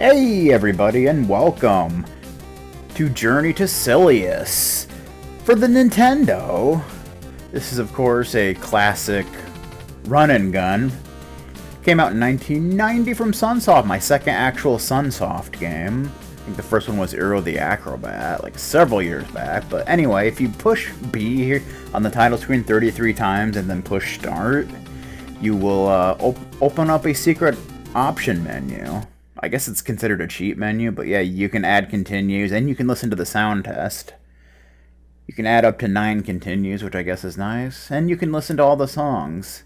Hey everybody, and welcome to Journey to Silius for the Nintendo. This is of course a classic run and gun. Came out in 1990 from Sunsoft, my second actual Sunsoft game. I think the first one was Eero the Acrobat, like several years back. But anyway, if you push B here on the title screen 33 times and then push start, you will open up a secret option menu. I guess it's considered a cheat menu, but yeah, you can add continues, and you can listen to the sound test. You can add up to 9 continues, which I guess is nice, and you can listen to all the songs.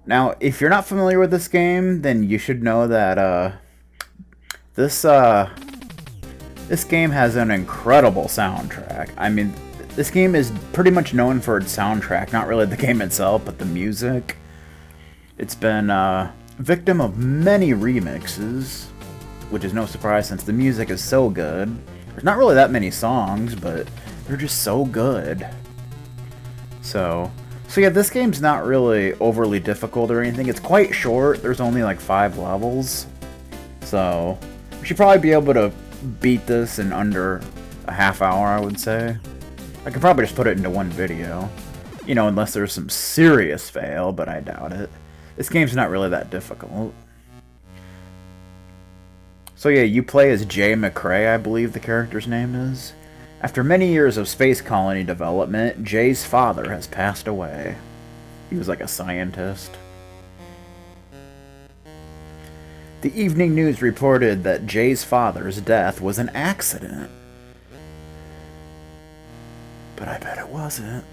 Now, if you're not familiar with this game, then you should know that this game has an incredible soundtrack. I mean, this game is pretty much known for its soundtrack, not really the game itself, but the music. It's been victim of many remixes, which is no surprise since the music is so good. There's not really that many songs, but they're just so good. So yeah, this game's not really overly difficult or anything. It's quite short. There's only like 5 levels. So we should probably be able to beat this in under a half hour, I would say. I could probably just put it into one video. You know, unless there's some serious fail, but I doubt it. This game's not really that difficult. So yeah, you play as McCray, I believe the character's name is. After many years of space colony development, Jay's father has passed away. He was like a scientist. The evening news reported that Jay's father's death was an accident. But I bet it wasn't.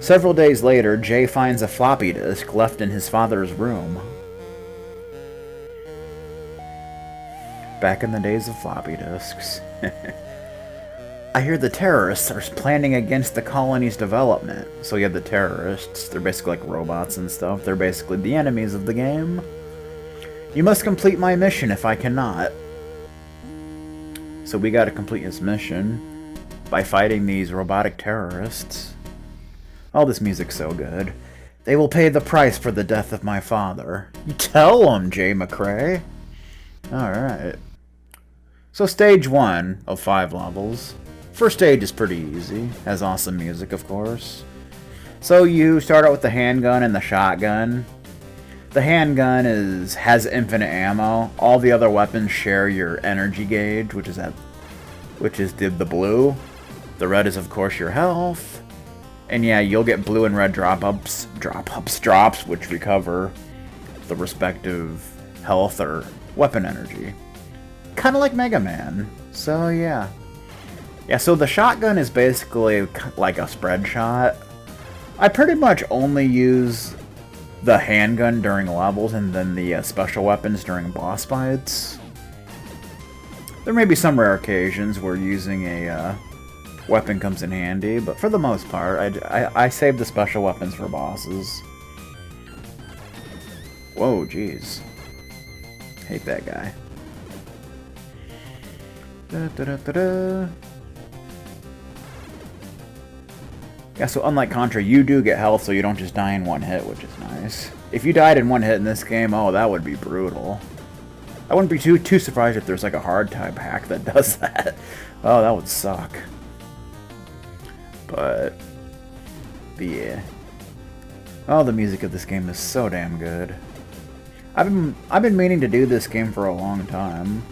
Several days later, Jay finds a floppy disk left in his father's room. Back in the days of floppy disks. I hear the terrorists are planning against the colony's development. So you have the terrorists, they're basically like robots and stuff. They're basically the enemies of the game. You must complete my mission if I cannot. So we gotta complete his mission by fighting these robotic terrorists. Oh, this music's so good. They will pay the price for the death of my father. You tell them, McCray. Alright. So stage 1 of 5 levels. First stage is pretty easy. Has awesome music, of course. So you start out with the handgun and the shotgun. The handgun has infinite ammo. All the other weapons share your energy gauge, which is the blue. The red is, of course, your health. And yeah, you'll get blue and red drops, which recover the respective health or weapon energy. Kind of like Mega Man. So yeah. Yeah, so the shotgun is basically like a spread shot. I pretty much only use the handgun during levels and then the special weapons during boss fights. There may be some rare occasions where using a weapon comes in handy, but for the most part, I save the special weapons for bosses. Whoa, jeez. Hate that guy. Yeah, so unlike Contra, you do get health, so you don't just die in one hit, which is nice. If you died in one hit in this game, oh, that would be brutal. I wouldn't be too surprised if there's like a hard type hack that does that. Oh, that would suck. But yeah. Oh, the music of this game is so damn good. I've been meaning to do this game for a long time.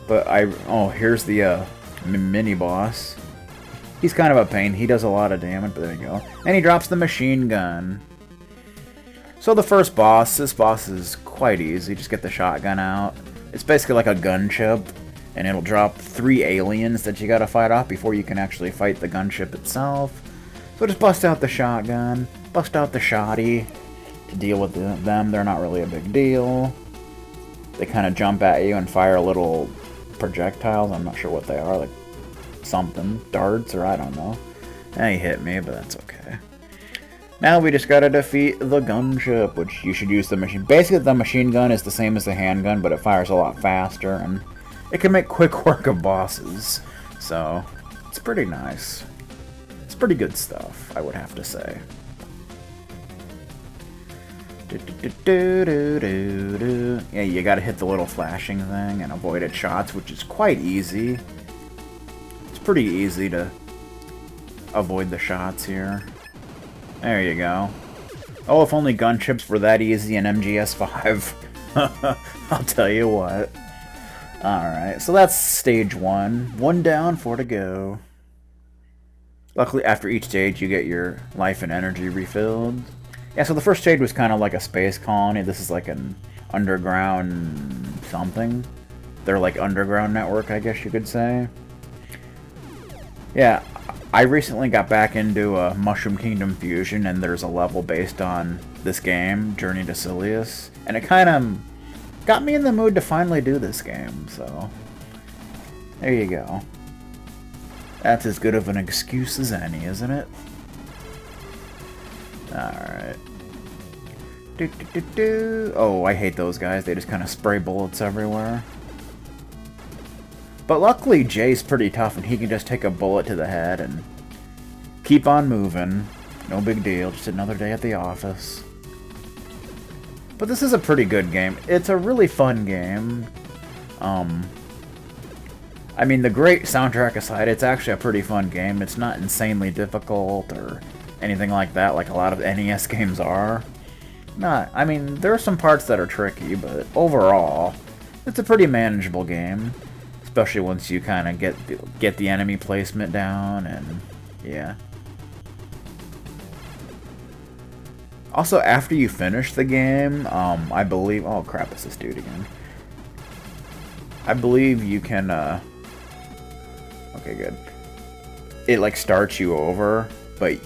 But here's the mini boss. He's kind of a pain. He does a lot of damage, but there you go. And he drops the machine gun. So the first boss, this boss is quite easy. Just get the shotgun out. It's basically like a gunship. And it'll drop 3 aliens that you gotta fight off before you can actually fight the gunship itself. So just bust out the shotgun, bust out the shotty to deal with them. They're not really a big deal. They kind of jump at you and fire little projectiles. I'm not sure what they are, like something, darts or I don't know. He hit me, but that's okay. Now we just gotta defeat the gunship, which you should use the machine. Basically, the machine gun is the same as the handgun, but it fires a lot faster and it can make quick work of bosses, so it's pretty nice. It's pretty good stuff, I would have to say. Yeah, you gotta hit the little flashing thing and avoid its shots, which is quite easy. It's pretty easy to avoid the shots here. There you go. Oh, if only gunships were that easy in MGS5. I'll tell you what. Alright, so that's stage 1. 1 down, 4 to go. Luckily, after each stage, you get your life and energy refilled. Yeah, so the first stage was kind of like a space colony. This is like an underground something. They're like underground network, I guess you could say. Yeah, I recently got back into Mushroom Kingdom Fusion, and there's a level based on this game, Journey to Silius. And it kind of got me in the mood to finally do this game, so there you go. That's as good of an excuse as any, isn't it? Alright. Oh, I hate those guys. They just kind of spray bullets everywhere. But luckily, Jay's pretty tough, and he can just take a bullet to the head and keep on moving. No big deal. Just another day at the office. But this is a pretty good game. It's a really fun game. I mean, the great soundtrack aside, it's actually a pretty fun game. It's not insanely difficult or anything like that, like a lot of NES games are. I mean, there are some parts that are tricky, but overall, it's a pretty manageable game. Especially once you kind of get the enemy placement down, and yeah. Also, after you finish the game, I believe... Oh crap, it's this dude again. I believe you can, okay, good. It, like, starts you over, but...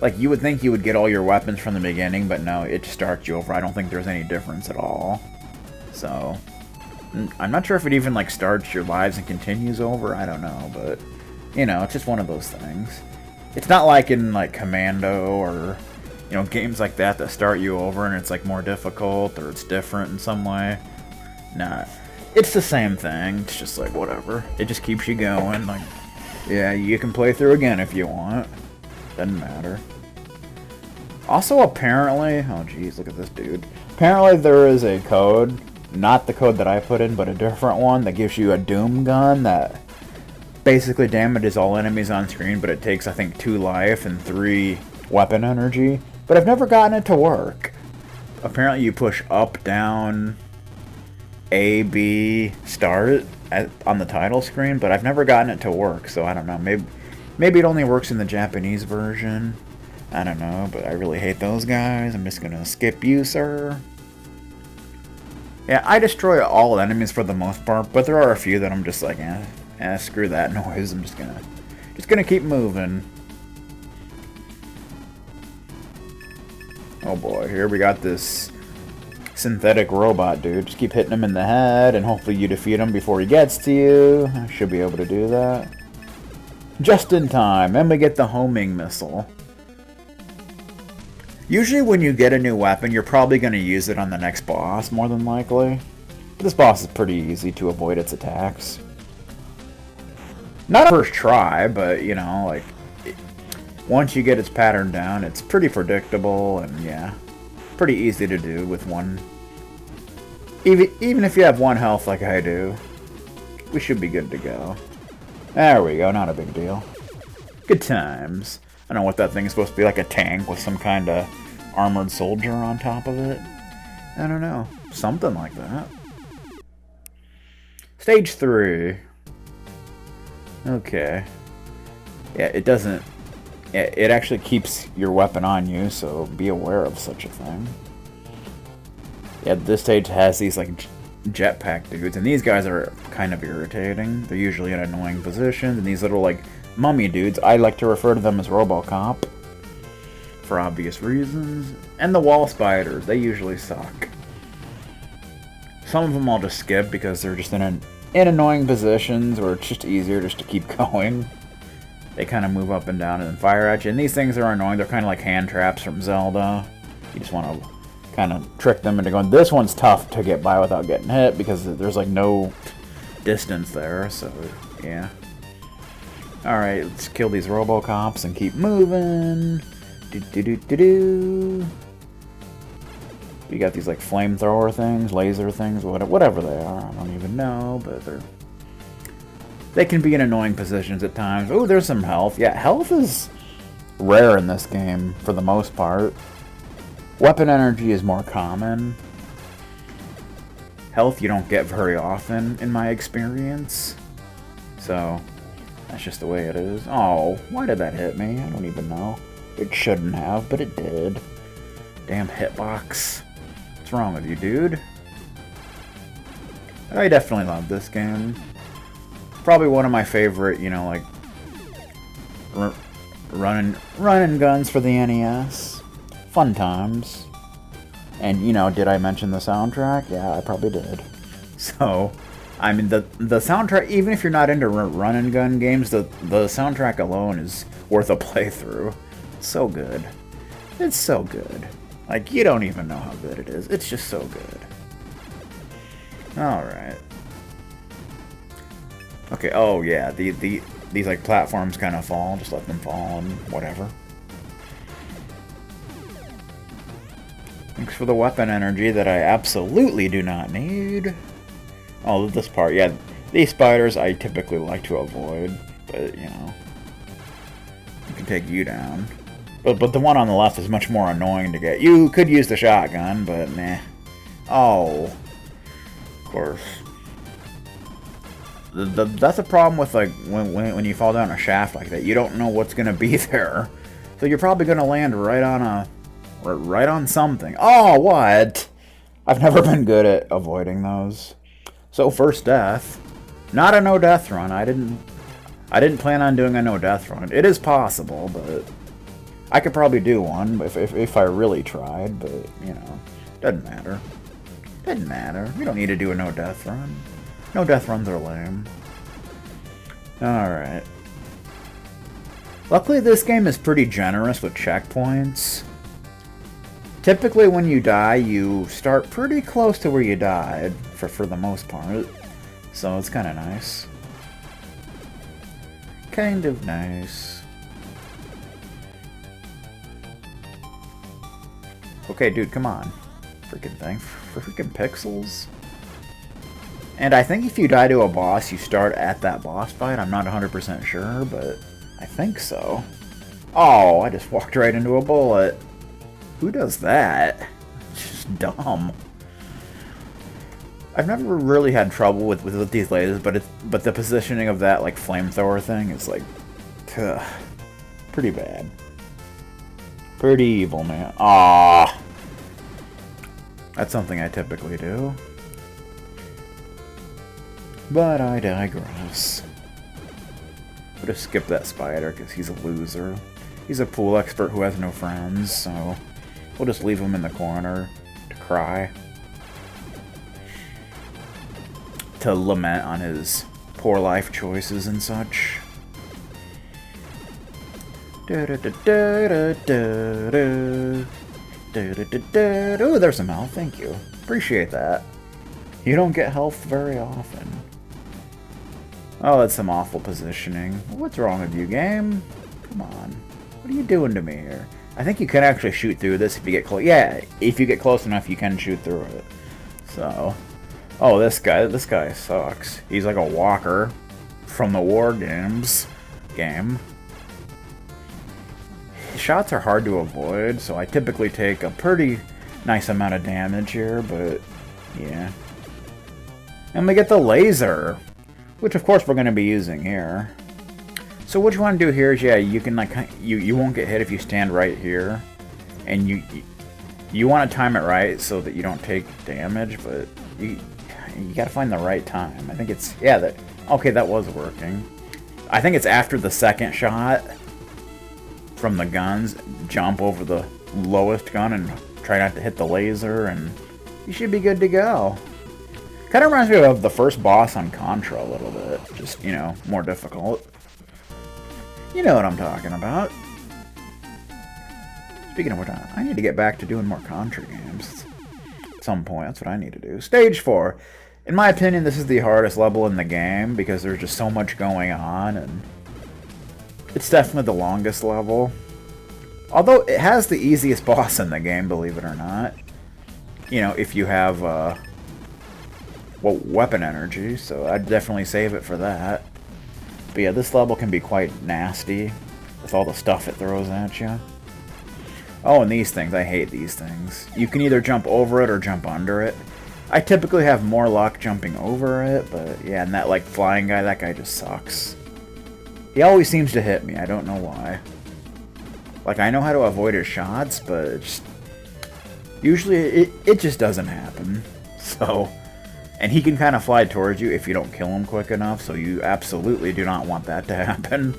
Like, you would think you would get all your weapons from the beginning, but no, it starts you over. I don't think there's any difference at all. So... I'm not sure if it even, like, starts your lives and continues over. I don't know, but... You know, it's just one of those things. It's not like in, like, Commando or... You know, games like that start you over and it's, like, more difficult or it's different in some way. Nah. It's the same thing. It's just, like, whatever. It just keeps you going. Like, yeah, you can play through again if you want. Doesn't matter. Also, apparently... Oh, jeez, look at this dude. Apparently there is a code... Not the code that I put in, but a different one that gives you a Doom gun that basically damages all enemies on screen, but it takes, I think, 2 life and 3 weapon energy. But I've never gotten it to work. Apparently you push up, down, A, B, start on the title screen, but I've never gotten it to work, so I don't know. Maybe it only works in the Japanese version. I don't know, but I really hate those guys. I'm just gonna skip you, sir. Yeah, I destroy all enemies for the most part, but there are a few that I'm just like, screw that noise. I'm just gonna keep moving. Oh boy, here we got this synthetic robot dude. Just keep hitting him in the head, and hopefully you defeat him before he gets to you. I should be able to do that. Just in time, and we get the homing missile. Usually when you get a new weapon, you're probably going to use it on the next boss, more than likely. This boss is pretty easy to avoid its attacks. Not a first try, but, you know, like, once you get its pattern down, it's pretty predictable, and yeah, pretty easy to do with one. Even if you have 1 health like I do, we should be good to go. There we go, not a big deal. Good times. I don't know what that thing is supposed to be, like a tank with some kind of armored soldier on top of it. I don't know. Something like that. Stage 3. Okay. Yeah, it doesn't... Yeah, it actually keeps your weapon on you, so be aware of such a thing. Yeah, this stage has these, like, jetpack dudes, and these guys are kind of irritating. They're usually in annoying positions, and these little, like, mummy dudes, I like to refer to them as RoboCop, for obvious reasons. And the wall spiders, they usually suck. Some of them I'll just skip because they're just in annoying positions where it's just easier just to keep going. They kind of move up and down and then fire at you. And these things are annoying. They're kind of like hand traps from Zelda. You just want to kind of trick them into going. This one's tough to get by without getting hit because there's like no distance there. So, yeah. Alright, let's kill these RoboCops and keep moving. Do-do-do-do-do. You got these like flamethrower things, laser things, whatever they are. I don't even know, but they can be in annoying positions at times. Oh, there's some health. Yeah, health is rare in this game for the most part. Weapon energy is more common. Health you don't get very often in my experience. So, that's just the way it is. Oh, why did that hit me? I don't even know. It shouldn't have, but it did. Damn hitbox. What's wrong with you, dude? I definitely love this game. Probably one of my favorite, you know, like running guns for the NES. Fun times. And, you know, did I mention the soundtrack? Yeah, I probably did. So, I mean, the soundtrack, even if you're not into run and gun games, the soundtrack alone is worth a playthrough. It's so good. It's so good. Like, you don't even know how good it is. It's just so good. Alright. Okay, oh yeah, these like platforms kind of fall. Just let them fall and whatever. Thanks for the weapon energy that I absolutely do not need. Oh, this part, yeah. These spiders I typically like to avoid, but, you know. I can take you down. But the one on the left is much more annoying to get. You could use the shotgun, but meh. Oh. Of course. That's a problem with, like, when you fall down a shaft like that. You don't know what's going to be there. So you're probably going to land right on something. Oh, what? I've never been good at avoiding those. So first death. Not a no-death run. I didn't plan on doing a no-death run. It is possible, but I could probably do one if I really tried, but, you know, doesn't matter. Doesn't matter. We don't need to do a no-death run. No-death runs are lame. Alright. Luckily, this game is pretty generous with checkpoints. Typically, when you die, you start pretty close to where you died, for the most part. So it's kind of nice. Kind of nice. Okay, dude, come on. Freaking thing. For freaking pixels. And I think if you die to a boss, you start at that boss fight. I'm not 100% sure, but I think so. Oh, I just walked right into a bullet. Who does that? It's just dumb. I've never really had trouble with these lasers, but the positioning of that like flamethrower thing is like, ugh, pretty bad. Pretty evil, man. Ah, that's something I typically do. But I digress. Would have skipped that spider because he's a loser. He's a pool expert who has no friends, so we'll just leave him in the corner to cry. To lament on his poor life choices and such. Ooh, there's some health, thank you. Appreciate that. You don't get health very often. Oh, that's some awful positioning. What's wrong with you, game? Come on. What are you doing to me here? I think you can actually shoot through this if you get close. Yeah, if you get close enough, you can shoot through it. So, oh, this guy sucks. He's like a walker from the War Games game. Shots are hard to avoid, so I typically take a pretty nice amount of damage here, but yeah. And we get the laser, which of course we're going to be using here. So what you want to do here is, yeah, you can like you won't get hit if you stand right here, and you want to time it right so that you don't take damage, but you got to find the right time. I think it's, yeah, that, okay, that was working. I think it's after the second shot from the guns, jump over the lowest gun and try not to hit the laser, and you should be good to go. Kind of reminds me of the first boss on Contra a little bit. Just, you know, more difficult. You know what I'm talking about. Speaking of which, I need to get back to doing more Contra games. At some point, that's what I need to do. Stage 4. In my opinion, this is the hardest level in the game because there's just so much going on, and it's definitely the longest level. Although it has the easiest boss in the game, believe it or not. you know, if you have, well, weapon energy, so I'd definitely save it for that. But yeah, this level can be quite nasty with all the stuff it throws at you. Oh, and these things. I hate these things. You can either jump over it or jump under it. I typically have more luck jumping over it, but yeah, and that, like, flying guy, that guy just sucks. He always seems to hit me. I don't know why. Like, I know how to avoid his shots, but it's just, usually it just doesn't happen. So, and he can kind of fly towards you if you don't kill him quick enough, so you absolutely do not want that to happen.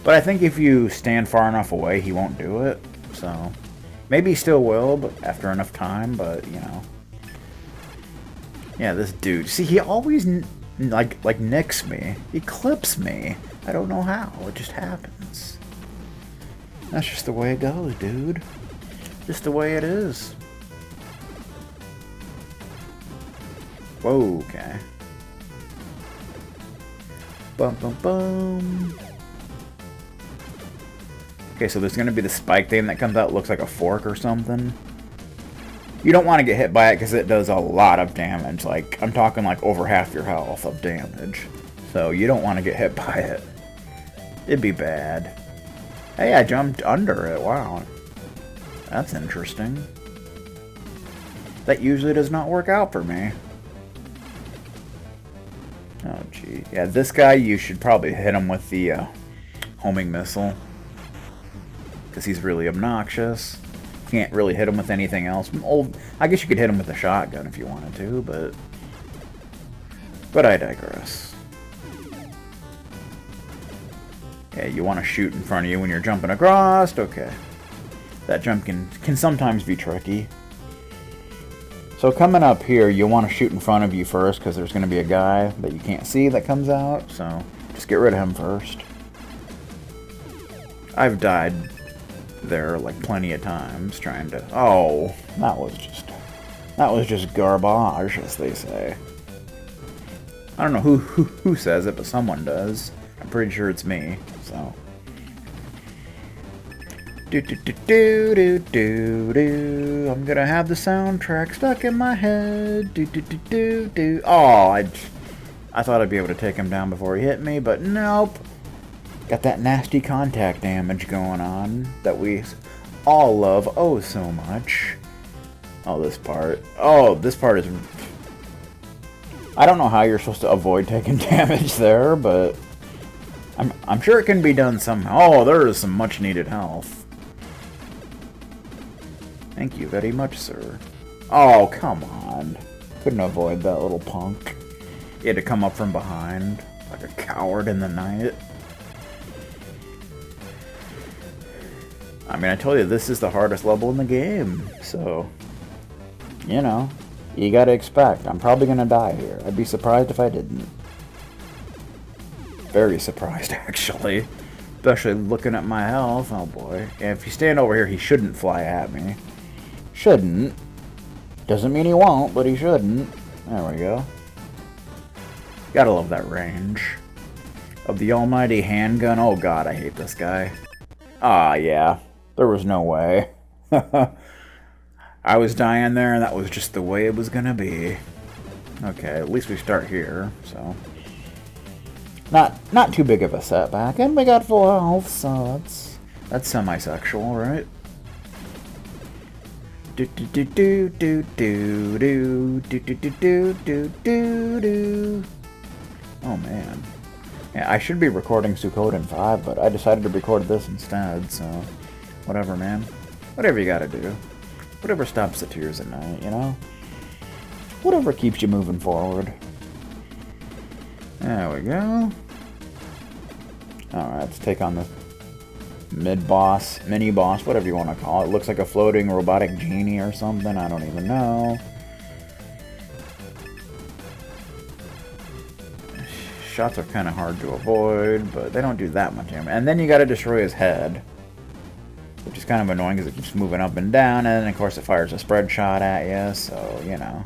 But I think if you stand far enough away, he won't do it. So, maybe he still will, but after enough time, but, you know. Yeah, this dude. See, he always, like nicks me. He clips me. I don't know how. It just happens. That's just the way it goes, dude. Just the way it is. Whoa, okay. Bum, bum, bum. Okay, so there's going to be the spike thing that comes out. Looks like a fork or something. You don't want to get hit by it because it does a lot of damage. Like, I'm talking like over half your health of damage. So you don't want to get hit by it. It'd be bad. Hey, I jumped under it. Wow. That's interesting. That usually does not work out for me. Oh, gee. Yeah, this guy, you should probably hit him with the homing missile. Because he's really obnoxious. Can't really hit him with anything else. I guess you could hit him with a shotgun if you wanted to, but I digress. Yeah, you want to shoot in front of you when you're jumping across. Okay. That jump can sometimes be tricky. So coming up here, you want to shoot in front of you first because there's going to be a guy that you can't see that comes out. So just get rid of him first. I've died there like plenty of times trying to... Oh, that was just garbage, as they say. I don't know who says it, but someone does. I'm pretty sure it's me, so... Do do do do do do do. I'm gonna have the soundtrack stuck in my head. Do do do do do. Oh, I thought I'd be able to take him down before he hit me, but nope. Got that nasty contact damage going on that we all love oh so much. Oh, this part. Oh, this part is... I don't know how you're supposed to avoid taking damage there, but I'm sure it can be done somehow. Oh, there is some much needed health. Thank you very much, sir. Oh, come on. Couldn't avoid that little punk. He had to come up from behind like a coward in the night. I mean, I told you, this is the hardest level in the game, so, you know, you gotta expect. I'm probably gonna die here. I'd be surprised if I didn't. Very surprised, actually. Especially looking at my health. Oh, boy. And if you stand over here, he shouldn't fly at me. Shouldn't. Doesn't mean he won't, but he shouldn't. There we go. Gotta love that range. Of the almighty handgun. Oh, God, I hate this guy. Ah, yeah. There was no way. I was dying there, and that was just the way it was gonna be. Okay, at least we start here, so... Not too big of a setback, and we got full health, so that's semi-sexual, right? Do do do do do do do do do do do do do. Oh man. Yeah, I should be recording Suikoden 5, but I decided to record this instead, so... Whatever, man. Whatever you gotta do. Whatever stops the tears at night, you know? Whatever keeps you moving forward. There we go. Alright, let's take on the mid-boss, mini-boss, whatever you want to call it. Looks like a floating robotic genie or something. I don't even know. Shots are kind of hard to avoid, but they don't do that much damage. And then you gotta destroy his head. Which is kind of annoying because it keeps moving up and down, and then of course it fires a spread shot at you, so, you know.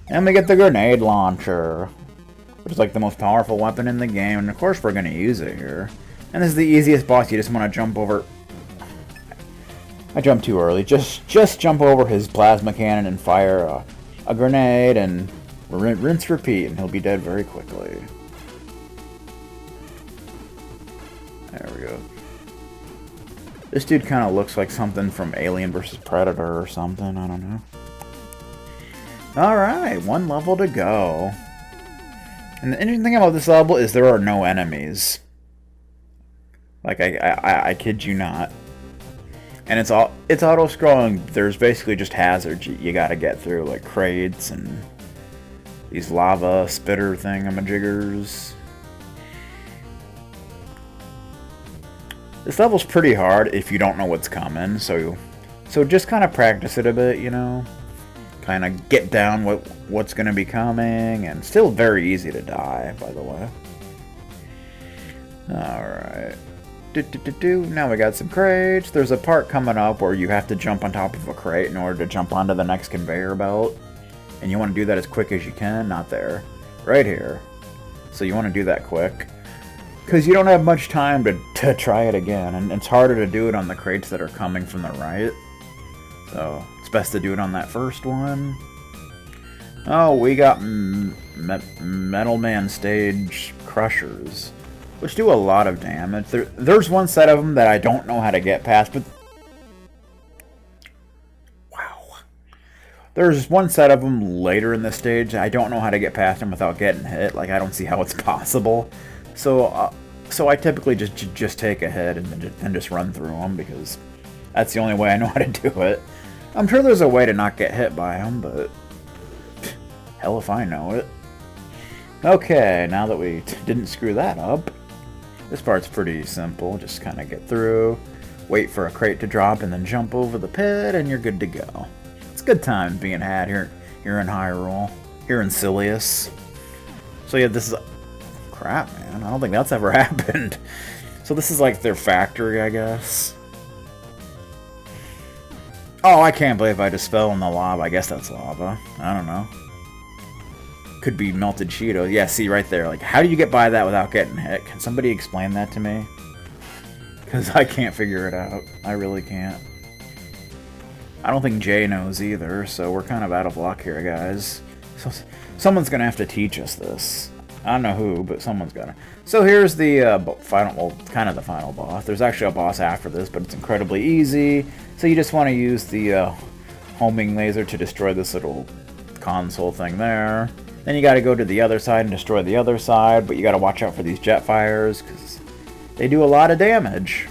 And we get the grenade launcher, which is like the most powerful weapon in the game, and of course we're going to use it here. And this is the easiest boss, you just want to jump over... I jumped too early. Just jump over his plasma cannon and fire a grenade and rinse repeat, and he'll be dead very quickly. There we go. This dude kind of looks like something from Alien vs. Predator or something. I don't know. Alright, one level to go. And the interesting thing about this level is there are no enemies. Like, I kid you not. And it's auto-scrolling. There's basically just hazards you gotta get through, like crates and these lava spitter thingamajiggers. This level's pretty hard if you don't know what's coming, so just kind of practice it a bit, you know? Kind of get down what's going to be coming, and still very easy to die, by the way. Alright. Now we got some crates. There's a part coming up where you have to jump on top of a crate in order to jump onto the next conveyor belt. And you want to do that as quick as you can. Not there. Right here. So you want to do that quick. Because you don't have much time to try it again. And it's harder to do it on the crates that are coming from the right. So it's best to do it on that first one. Oh, we got Metal Man stage crushers, which do a lot of damage. There's one set of them that I don't know how to get past, but wow. There's one set of them later in the stage. I don't know how to get past them without getting hit. Like, I don't see how it's possible. So I typically just take a hit and then just run through them, because that's the only way I know how to do it. I'm sure there's a way to not get hit by them, but hell if I know it. Okay, now that we didn't screw that up, this part's pretty simple. Just kind of get through, wait for a crate to drop, and then jump over the pit, and you're good to go. It's good times being had here in Hyrule, here in Silius. So yeah, this is... crap, man. I don't think that's ever happened. So this is like their factory, I guess. Oh, I can't believe I just fell in the lava. I guess that's lava. I don't know. Could be melted Cheetos. Yeah, see right there. Like, how do you get by that without getting hit? Can somebody explain that to me? Because I can't figure it out. I really can't. I don't think Jay knows either, so we're kind of out of luck here, guys. So someone's going to have to teach us this. I don't know who, but someone's gonna. So here's the final, well, kind of the final boss. There's actually a boss after this, but it's incredibly easy. So you just want to use the homing laser to destroy this little console thing there. Then you got to go to the other side and destroy the other side, but you got to watch out for these jet fires, because they do a lot of damage.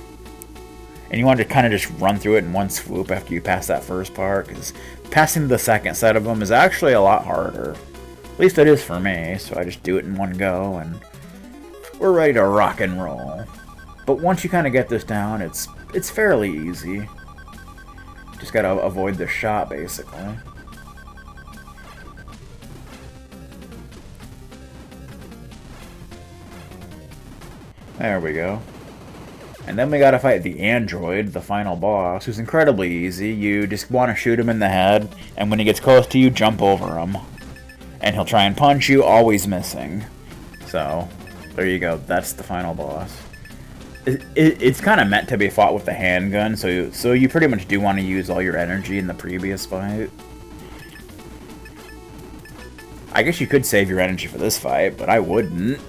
And you want to kind of just run through it in one swoop after you pass that first part, because passing the second set of them is actually a lot harder. At least it is for me, so I just do it in one go, and we're ready to rock and roll. But once you kind of get this down, it's fairly easy. Just gotta avoid the shot, basically. There we go. And then we gotta fight the android, the final boss, who's incredibly easy. You just want to shoot him in the head, and when he gets close to you, jump over him. And he'll try and punch you, always missing. So, there you go. That's the final boss. It's kind of meant to be fought with the handgun, so you pretty much do want to use all your energy in the previous fight. I guess you could save your energy for this fight, but I wouldn't.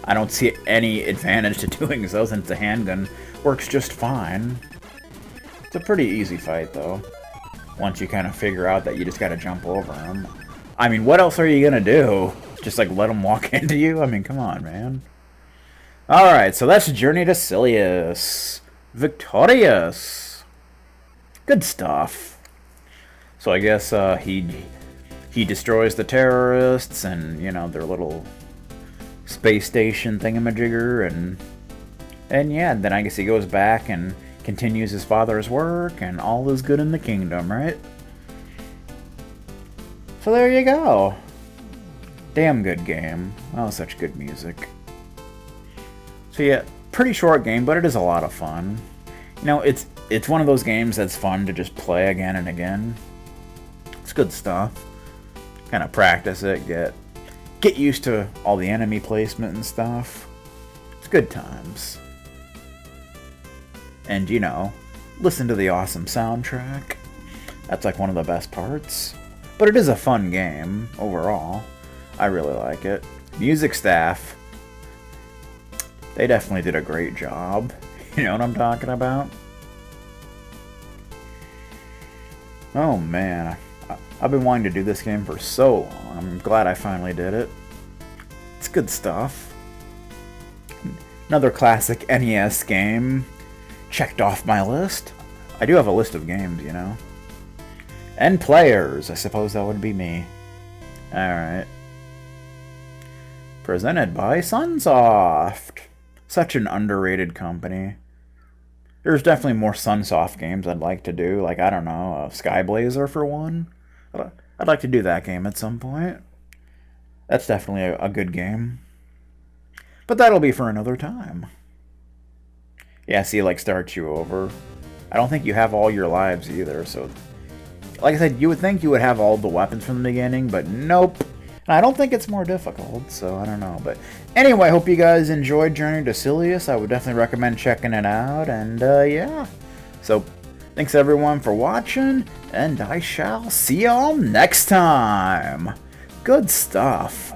I don't see any advantage to doing so, since the handgun works just fine. It's a pretty easy fight, though. Once you kind of figure out that you just gotta jump over him. I mean, what else are you gonna do? Just, like, let him walk into you? I mean, come on, man. Alright, so that's Journey to Silius. Victorious. Good stuff. So I guess, he destroys the terrorists and, you know, their little space station thingamajigger, and yeah, then I guess he goes back and continues his father's work, and all is good in the kingdom, right? So there you go. Damn good game. Oh, such good music. So yeah, pretty short game, but it is a lot of fun. You know, it's one of those games that's fun to just play again and again. It's good stuff. Kind of practice it, get used to all the enemy placement and stuff. It's good times. And, you know, listen to the awesome soundtrack. That's like one of the best parts. But it is a fun game, overall. I really like it. Music staff, they definitely did a great job. You know what I'm talking about? Oh man, I've been wanting to do this game for so long. I'm glad I finally did it. It's good stuff. Another classic NES game checked off my list. I do have a list of games, you know. And players, I suppose that would be me. Alright. Presented by Sunsoft. Such an underrated company. There's definitely more Sunsoft games I'd like to do. Like, I don't know, Skyblazer for one. I'd like to do that game at some point. That's definitely a good game. But that'll be for another time. Yeah, see, like, starts you over. I don't think you have all your lives either, so... Like I said, you would think you would have all the weapons from the beginning, but nope. And I don't think it's more difficult, so I don't know. But anyway, I hope you guys enjoyed Journey to Silius. I would definitely recommend checking it out, and yeah. So, thanks everyone for watching, and I shall see y'all next time. Good stuff.